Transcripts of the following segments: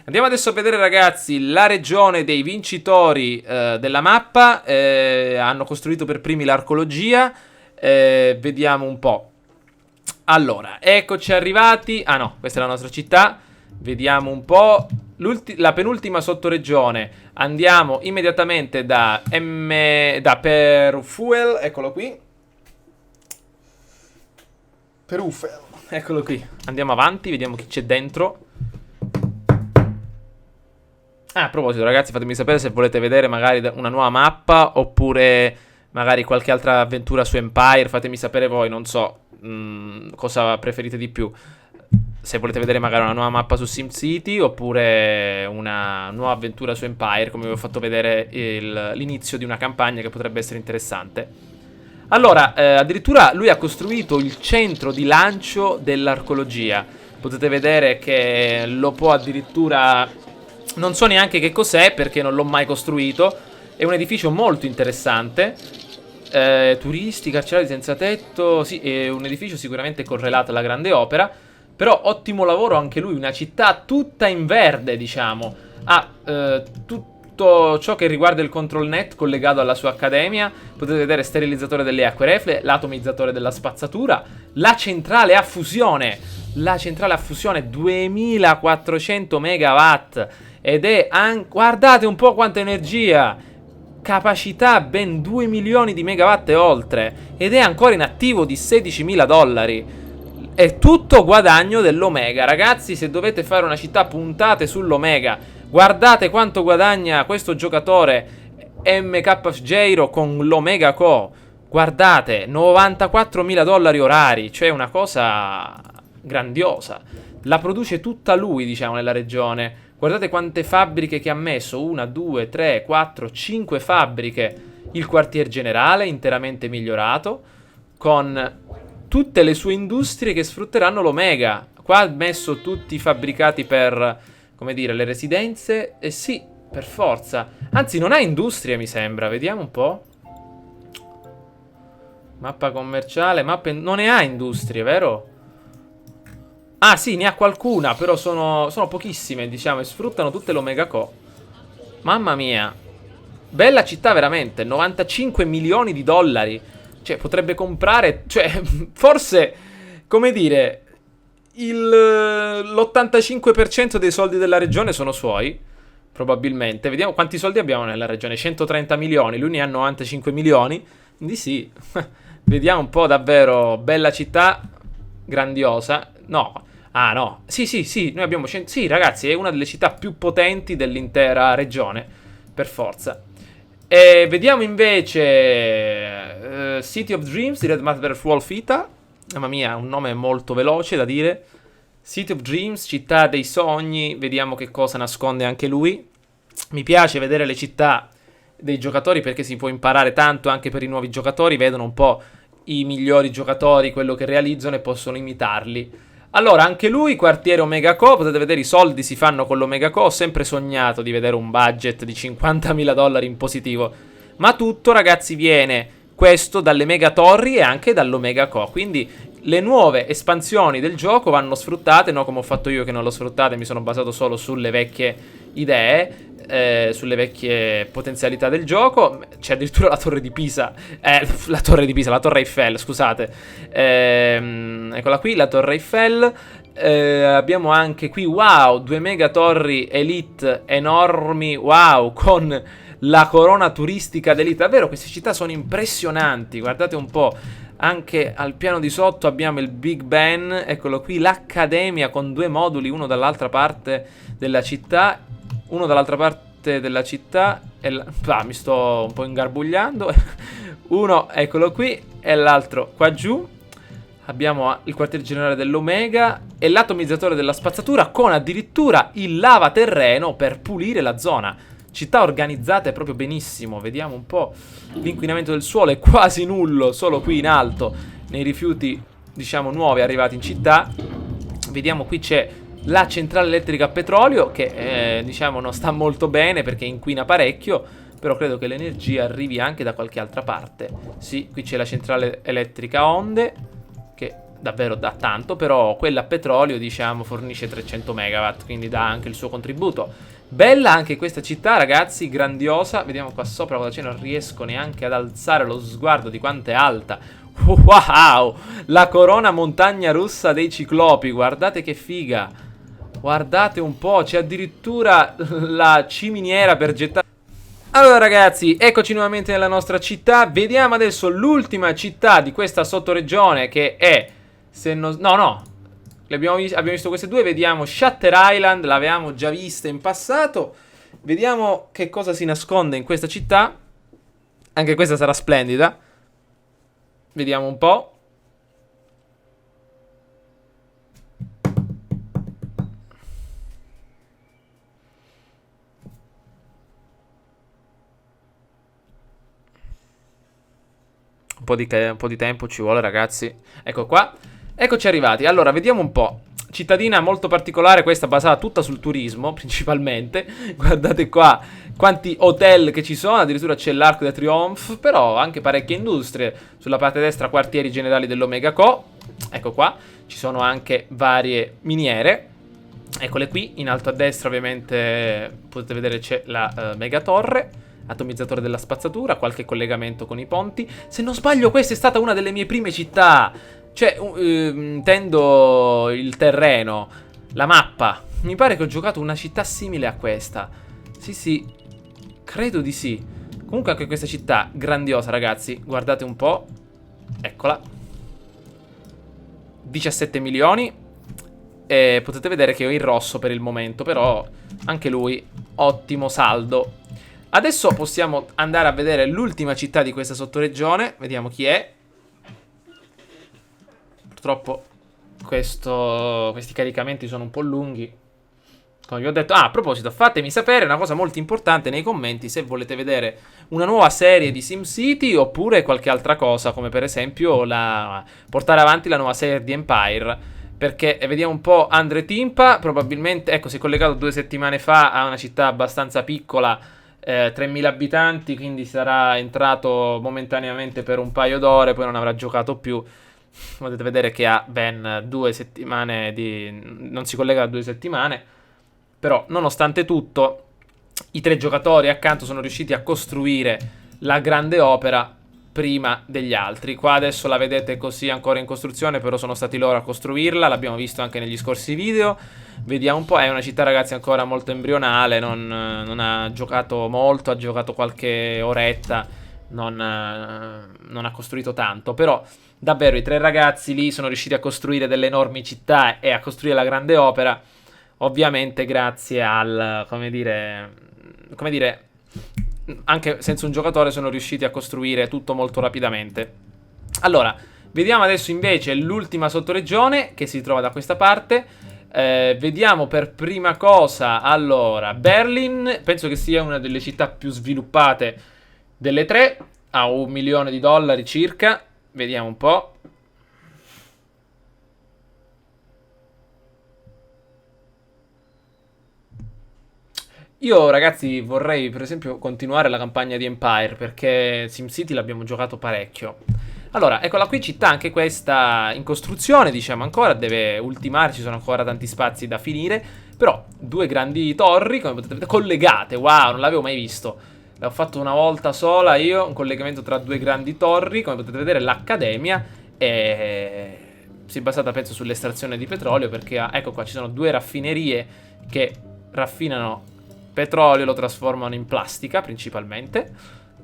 Andiamo adesso a vedere, ragazzi, la regione dei vincitori della mappa. Hanno costruito per primi l'arcologia. Vediamo un po'. Allora, eccoci arrivati. Ah no, questa è la nostra città. Vediamo un po'. La penultima sottoregione. Andiamo immediatamente da Perufuel. Eccolo qui. Perufuel. Eccolo qui. Andiamo avanti, vediamo chi c'è dentro. A proposito, ragazzi, fatemi sapere se volete vedere magari una nuova mappa oppure magari qualche altra avventura su Empire. Fatemi sapere voi, non so cosa preferite di più. Se volete vedere magari una nuova mappa su SimCity oppure una nuova avventura su Empire, come vi ho fatto vedere l'inizio di una campagna che potrebbe essere interessante. Allora, addirittura lui ha costruito il centro di lancio dell'arcologia. Potete vedere che lo può addirittura... Non so neanche che cos'è perché non l'ho mai costruito. È un edificio molto interessante. Turisti, carcerati senza tetto. Sì, è un edificio sicuramente correlato alla grande opera. Però ottimo lavoro anche lui. Una città tutta in verde, diciamo. Ha tutto ciò che riguarda il control net collegato alla sua accademia. Potete vedere sterilizzatore delle acque reflue, l'atomizzatore della spazzatura, la centrale a fusione. La centrale a fusione 2400 megawatt. Ed è guardate un po' quanta energia. Capacità ben 2 milioni di megawatt e oltre. Ed è ancora in attivo di $16.000. È tutto guadagno dell'Omega. Ragazzi, se dovete fare una città, puntate sull'Omega. Guardate quanto guadagna questo giocatore MK Gyro con l'Omega Co. Guardate, $94.000 orari. Cioè una cosa grandiosa. La produce tutta lui, diciamo, nella regione. Guardate quante fabbriche che ha messo. 1, 2, 3, 4, 5 fabbriche. Il quartier generale interamente migliorato, con tutte le sue industrie che sfrutteranno l'Omega. Qua ha messo tutti i fabbricati per, come dire, le residenze. E sì, per forza. Anzi, non ha industrie, mi sembra. Vediamo un po'. Mappa commerciale. Non ne ha industrie, vero? Ah sì, ne ha qualcuna, però sono pochissime, diciamo, e sfruttano tutte l'Omega Co. Mamma mia. Bella città veramente, $95 milioni. Cioè, potrebbe comprare, cioè, forse, come dire, l'85% dei soldi della regione sono suoi, probabilmente. Vediamo quanti soldi abbiamo nella regione, 130 milioni, lui ne ha 95 milioni, quindi sì. Vediamo un po', davvero, bella città, grandiosa. No. Ah no, sì, noi abbiamo... Sì, ragazzi, è una delle città più potenti dell'intera regione, per forza. E vediamo invece City of Dreams di Red Matter Wolf Ita. Mamma mia, un nome molto veloce da dire. City of Dreams, città dei sogni. Vediamo che cosa nasconde anche lui. Mi piace vedere le città dei giocatori perché si può imparare tanto anche per i nuovi giocatori. Vedono un po' i migliori giocatori, quello che realizzano, e possono imitarli. Allora, anche lui, quartiere Omega Co, potete vedere i soldi si fanno con l'Omega Co. Ho sempre sognato di vedere un budget di $50.000 in positivo. Ma tutto, ragazzi, viene questo dalle mega torri e anche dall'Omega Co. Quindi le nuove espansioni del gioco vanno sfruttate, no come ho fatto io che non l'ho sfruttate, mi sono basato solo sulle vecchie idee, sulle vecchie potenzialità del gioco. C'è addirittura la torre di Pisa, la torre Eiffel, scusate. Eccola qui, la torre Eiffel. Abbiamo anche qui, wow, 2 mega torri elite enormi, wow, con la corona turistica d'elite. Davvero, queste città sono impressionanti, guardate un po'. Anche al piano di sotto abbiamo il Big Ben, eccolo qui, l'accademia con 2 moduli, uno dall'altra parte della città, e mi sto un po' ingarbugliando. Uno, eccolo qui, e l'altro qua giù. Abbiamo il quartier generale dell'Omega e l'atomizzatore della spazzatura, con addirittura il lavaterreno per pulire la zona. Città organizzate proprio benissimo. Vediamo un po'. L'inquinamento del suolo è quasi nullo, solo qui in alto, nei rifiuti, diciamo, nuovi arrivati in città. Vediamo, qui c'è la centrale elettrica a petrolio che, diciamo, non sta molto bene perché inquina parecchio, però credo che l'energia arrivi anche da qualche altra parte. Sì, qui c'è la centrale elettrica a onde, che davvero dà tanto, però quella a petrolio, diciamo, fornisce 300 megawatt, quindi dà anche il suo contributo. Bella anche questa città, ragazzi, grandiosa. Vediamo qua sopra cosa c'è, non riesco neanche ad alzare lo sguardo di quanto è alta. Wow, la corona montagna russa dei ciclopi, guardate che figa. Guardate un po', c'è addirittura la ciminiera per gettare. Allora ragazzi, eccoci nuovamente nella nostra città. Vediamo adesso l'ultima città di questa sottoregione, che è, se non... no, abbiamo visto queste due. Vediamo Shutter Island, l'avevamo già vista in passato. Vediamo che cosa si nasconde in questa città. Anche questa sarà splendida. Vediamo un po'. Un po' di tempo ci vuole, ragazzi. Ecco qua. Eccoci arrivati. Allora, vediamo un po'. Cittadina molto particolare, questa basata tutta sul turismo, principalmente. Guardate qua quanti hotel che ci sono. Addirittura c'è l'Arc de Triomphe. Però anche parecchie industrie. Sulla parte destra quartieri generali dell'Omega Co. Ecco qua. Ci sono anche varie miniere. Eccole qui. In alto a destra ovviamente potete vedere c'è la megatorre. Atomizzatore della spazzatura, qualche collegamento con i ponti. Se non sbaglio questa è stata una delle mie prime città. Cioè, intendo il terreno, la mappa. Mi pare che ho giocato una città simile a questa. Sì, credo di sì. Comunque anche questa città, grandiosa ragazzi. Guardate un po'. Eccola. 17 milioni. E potete vedere che ho in rosso per il momento, però anche lui, ottimo saldo. Adesso possiamo andare a vedere l'ultima città di questa sottoregione. Vediamo chi è. Purtroppo questi caricamenti sono un po' lunghi, come vi ho detto. A proposito, fatemi sapere una cosa molto importante nei commenti, se volete vedere una nuova serie di SimCity oppure qualche altra cosa, come per esempio portare avanti la nuova serie di Empire. Perché vediamo un po'. Andre Timpa probabilmente, ecco, si è collegato 2 settimane fa a una città abbastanza piccola, 3.000 abitanti, quindi sarà entrato momentaneamente per un paio d'ore, poi non avrà giocato più. Potete vedere che ha ben 2 settimane non si collega da 2 settimane. Però nonostante tutto i 3 giocatori accanto sono riusciti a costruire la grande opera prima degli altri. Qua adesso la vedete così ancora in costruzione, però sono stati loro a costruirla. L'abbiamo visto anche negli scorsi video. Vediamo un po', è una città ragazzi ancora molto embrionale, non ha giocato molto, ha giocato qualche oretta, non ha costruito tanto, però davvero i 3 ragazzi lì sono riusciti a costruire delle enormi città e a costruire la grande opera, ovviamente grazie al, come dire, anche senza un giocatore sono riusciti a costruire tutto molto rapidamente. Allora, vediamo adesso invece l'ultima sottoregione che si trova da questa parte. Vediamo per prima cosa. Allora, Berlin penso che sia una delle città più sviluppate delle 3. Ha $1 milione circa. Vediamo un po'. Io ragazzi vorrei per esempio continuare la campagna di Empire, perché SimCity l'abbiamo giocato parecchio. Allora, eccola qui, città anche questa in costruzione, diciamo ancora, deve ultimare, ci sono ancora tanti spazi da finire. Però 2 grandi torri, come potete vedere, collegate, wow, non l'avevo mai visto. L'ho fatto una volta sola io, un collegamento tra 2 grandi torri, come potete vedere l'accademia si è basata penso sull'estrazione di petrolio, perché ecco qua ci sono 2 raffinerie che raffinano petrolio, lo trasformano in plastica principalmente,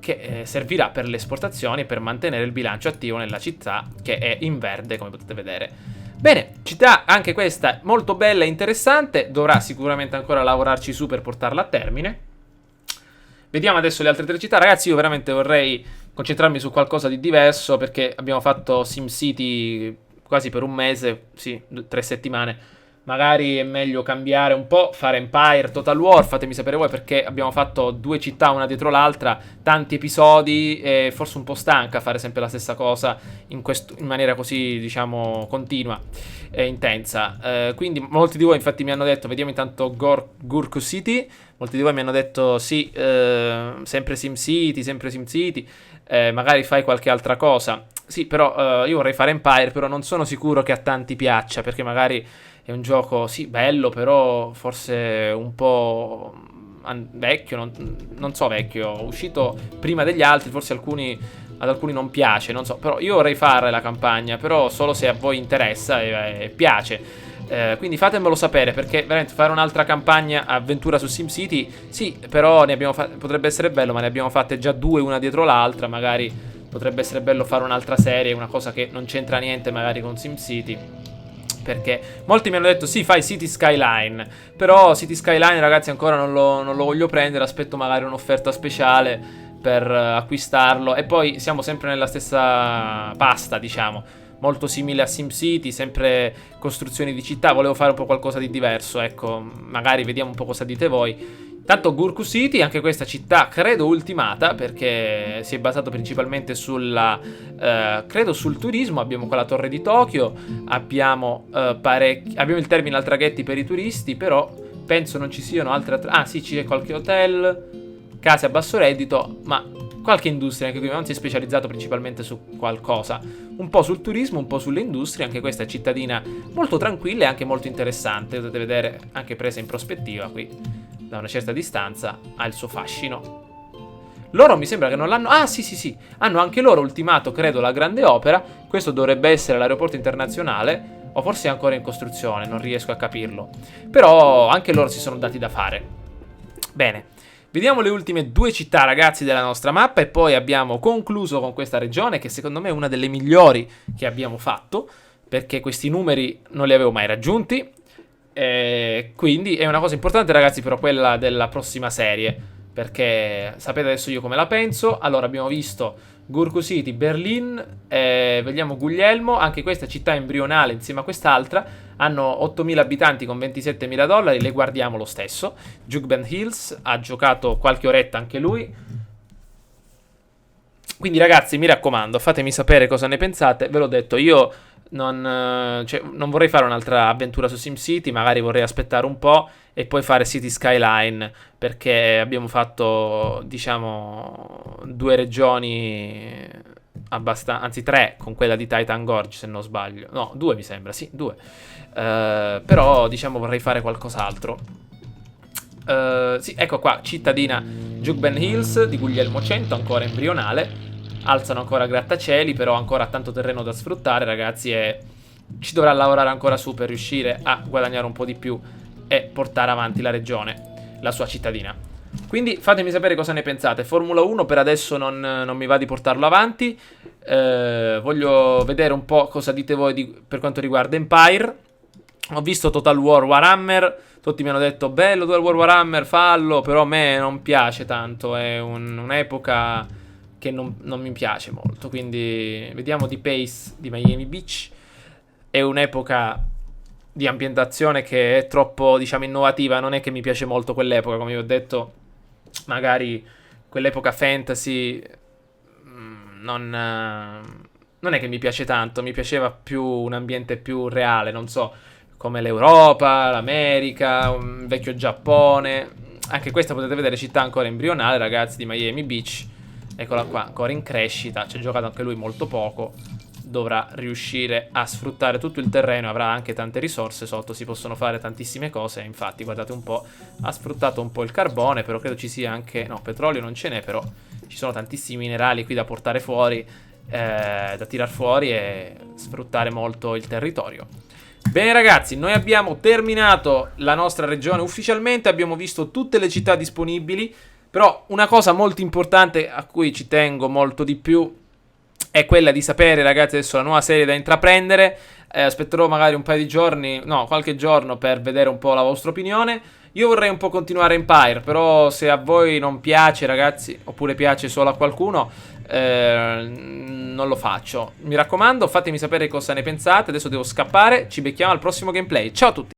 che servirà per le esportazioni e per mantenere il bilancio attivo nella città, che è in verde come potete vedere. Bene, città anche questa molto bella e interessante, dovrà sicuramente ancora lavorarci su per portarla a termine. Vediamo adesso le altre 3 città. Ragazzi, io veramente vorrei concentrarmi su qualcosa di diverso, perché abbiamo fatto SimCity quasi per un mese, sì, 3 settimane. Magari è meglio cambiare un po', fare Empire, Total War, fatemi sapere voi, perché abbiamo fatto 2 città una dietro l'altra, tanti episodi e forse un po' stanca fare sempre la stessa cosa in maniera così, diciamo, continua e intensa. Quindi molti di voi infatti mi hanno detto, vediamo intanto Gurku City, molti di voi mi hanno detto sì, sempre SimCity, magari fai qualche altra cosa. Sì, però io vorrei fare Empire, però non sono sicuro che a tanti piaccia, perché magari è un gioco, sì, bello, però forse un po' vecchio, non so vecchio, uscito prima degli altri, forse ad alcuni non piace, non so, però io vorrei fare la campagna, però solo se a voi interessa e piace. Quindi fatemelo sapere, perché veramente fare un'altra campagna avventura su SimCity, sì, però potrebbe essere bello, ma ne abbiamo fatte già due una dietro l'altra, magari potrebbe essere bello fare un'altra serie, una cosa che non c'entra niente magari con SimCity. Perché molti mi hanno detto sì, fai City Skyline, però City Skyline ragazzi ancora non lo voglio prendere, aspetto magari un'offerta speciale per acquistarlo. E poi siamo sempre nella stessa pasta, diciamo, molto simile a SimCity, sempre costruzioni di città. Volevo fare un po' qualcosa di diverso, ecco, magari vediamo un po' cosa dite voi. Tanto Gurku City, anche questa città credo ultimata, perché si è basato principalmente credo sul turismo. Abbiamo qua la torre di Tokyo, abbiamo il terminal traghetti per i turisti, però penso non ci siano altre ah sì, c'è qualche hotel, case a basso reddito, ma qualche industria anche qui, non si è specializzato principalmente su qualcosa. Un po' sul turismo, un po' sulle industrie. Anche questa è cittadina molto tranquilla e anche molto interessante, potete vedere anche presa in prospettiva qui da una certa distanza, ha il suo fascino. Loro mi sembra che non l'hanno... Ah, sì. Hanno anche loro ultimato, credo, la grande opera. Questo dovrebbe essere l'aeroporto internazionale, o forse è ancora in costruzione, non riesco a capirlo. Però anche loro si sono dati da fare. Bene. Vediamo le ultime due città, ragazzi, della nostra mappa, e poi abbiamo concluso con questa regione, che secondo me è una delle migliori che abbiamo fatto, perché questi numeri non li avevo mai raggiunti. Quindi è una cosa importante, ragazzi, però quella della prossima serie, perché sapete adesso io come la penso. Allora abbiamo visto Gurku City, Berlin, vediamo Guglielmo, anche questa città embrionale insieme a quest'altra, hanno 8.000 abitanti con 27.000 dollari, le guardiamo lo stesso. Jugben Hills ha giocato qualche oretta anche lui. Quindi ragazzi, mi raccomando, fatemi sapere cosa ne pensate. Ve l'ho detto, io non vorrei fare un'altra avventura su SimCity, magari vorrei aspettare un po' e poi fare City Skyline, perché abbiamo fatto, diciamo, due regioni anzi tre, con quella di Titan Gorge, se non sbaglio. No, due mi sembra, sì, due. Però, diciamo, vorrei fare qualcos'altro. Sì, ecco qua, cittadina Jugben Hills di Guglielmo 100, ancora embrionale. Alzano ancora grattacieli, però ancora tanto terreno da sfruttare, ragazzi, e ci dovrà lavorare ancora su per riuscire a guadagnare un po' di più e portare avanti la regione, la sua cittadina. Quindi fatemi sapere cosa ne pensate. Formula 1 per adesso non mi va di portarlo avanti. Voglio vedere un po' cosa dite voi per quanto riguarda Empire. Ho visto Total War Warhammer, tutti mi hanno detto bello Total War Warhammer, fallo, però a me non piace tanto, è un'epoca che non mi piace molto, quindi vediamo di Pace di Miami Beach. È un'epoca di ambientazione che è troppo, diciamo, innovativa, non è che mi piace molto quell'epoca, come vi ho detto, magari quell'epoca fantasy non è che mi piace tanto, mi piaceva più un ambiente più reale, non so, come l'Europa, l'America, un vecchio Giappone. Anche questa potete vedere città ancora embrionale, ragazzi, di Miami Beach. Eccola qua, ancora in crescita, ci ha giocato anche lui molto poco. Dovrà riuscire a sfruttare tutto il terreno, avrà anche tante risorse sotto, si possono fare tantissime cose. Infatti, guardate un po', ha sfruttato un po' il carbone, però credo ci sia anche... No, petrolio non ce n'è, però ci sono tantissimi minerali qui da portare fuori, da tirar fuori e sfruttare molto il territorio. Bene ragazzi, noi abbiamo terminato la nostra regione ufficialmente, abbiamo visto tutte le città disponibili, però una cosa molto importante a cui ci tengo molto di più è quella di sapere, ragazzi, adesso la nuova serie da intraprendere. Aspetterò magari un paio di giorni, no, qualche giorno per vedere un po' la vostra opinione. Io vorrei un po' continuare Empire, però se a voi non piace, ragazzi, oppure piace solo a qualcuno, non lo faccio. Mi raccomando, fatemi sapere cosa ne pensate. Adesso devo scappare, ci becchiamo al prossimo gameplay. Ciao a tutti!